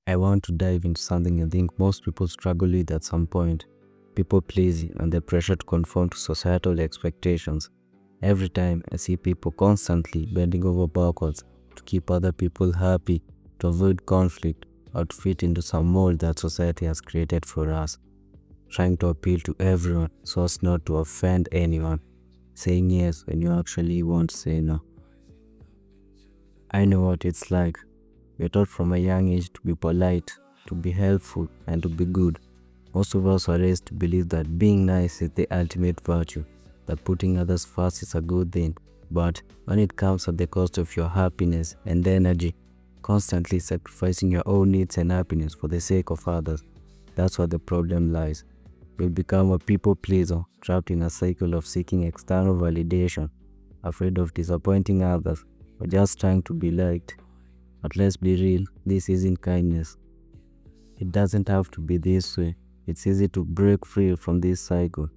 I want to dive into something I think most people struggle with at some point: people pleasing and the pressure to conform to societal expectations. Every time I see people constantly bending over backwards to keep other people happy, to avoid conflict, or to fit into some mold that society has created for us, trying to appeal to everyone so as not to offend anyone, saying yes when you actually want to say no. I know what it's like. We're taught from a young age to be polite, to be helpful, and to be good. Most of us are raised to believe that being nice is the ultimate virtue, that putting others first is a good thing. But when it comes at the cost of your happiness and energy, constantly sacrificing your own needs and happiness for the sake of others, that's where the problem lies. You'll become a people pleaser, trapped in a cycle of seeking external validation, afraid of disappointing others, or just trying to be liked. But let's be real, this isn't kindness. It doesn't have to be this way. It's easy to break free from this cycle.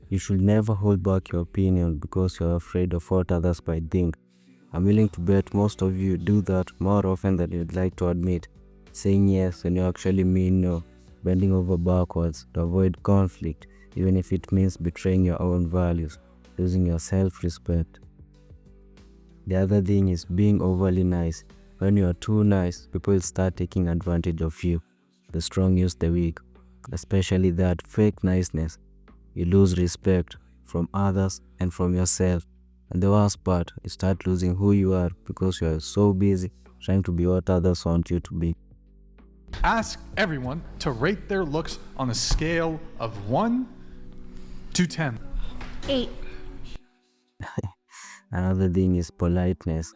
You should never hold back your opinion because you're afraid of what others might think. I'm willing to bet most of you do that more often than you'd like to admit. Saying yes when you actually mean no. Bending over backwards to avoid conflict, even if it means betraying your own values, losing your self-respect. The other thing is being overly nice. When you are too nice, people will start taking advantage of you. The strong use the weak, especially that fake niceness. You lose respect from others and from yourself. And the worst part, you start losing who you are because you are so busy trying to be what others want you to be. Ask everyone to rate their looks on a scale of 1 to 10. 8. Another thing is politeness.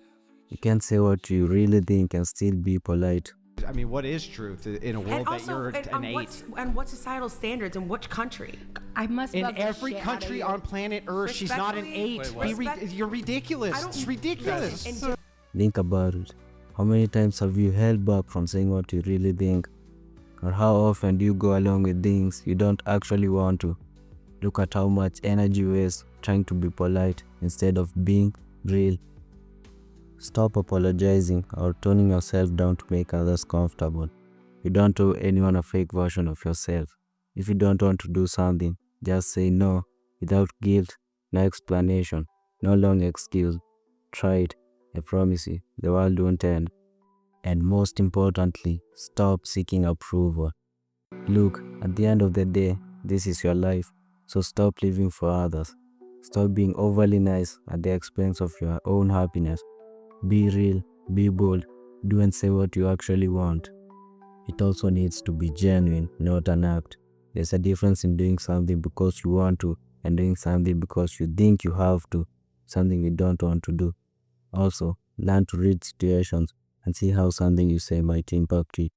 You can't say what you really think and still be polite. I mean, what is truth in a world that you're an 8? And what societal standards in which country? I must In love the every shit country out of on planet Earth, she's not an Respectfully- 8. Wait, what? You're ridiculous. It's ridiculous. And Think about it. How many times have you held back from saying what you really think? Or how often do you go along with things you don't actually want to? Look at how much energy you waste trying to be polite instead of being real. Stop apologizing or toning yourself down to make others comfortable. You don't owe anyone a fake version of yourself. If you don't want to do something, just say no without guilt, no explanation, no long excuse. Try it. I promise you, the world won't end. And most importantly, stop seeking approval. Look, at the end of the day, this is your life, so stop living for others. Stop being overly nice at the expense of your own happiness. Be real, be bold, do and say what you actually want. It also needs to be genuine, not an act. There's a difference in doing something because you want to and doing something because you think you have to, something you don't want to do. Also, learn to read situations and see how something you say might impact you.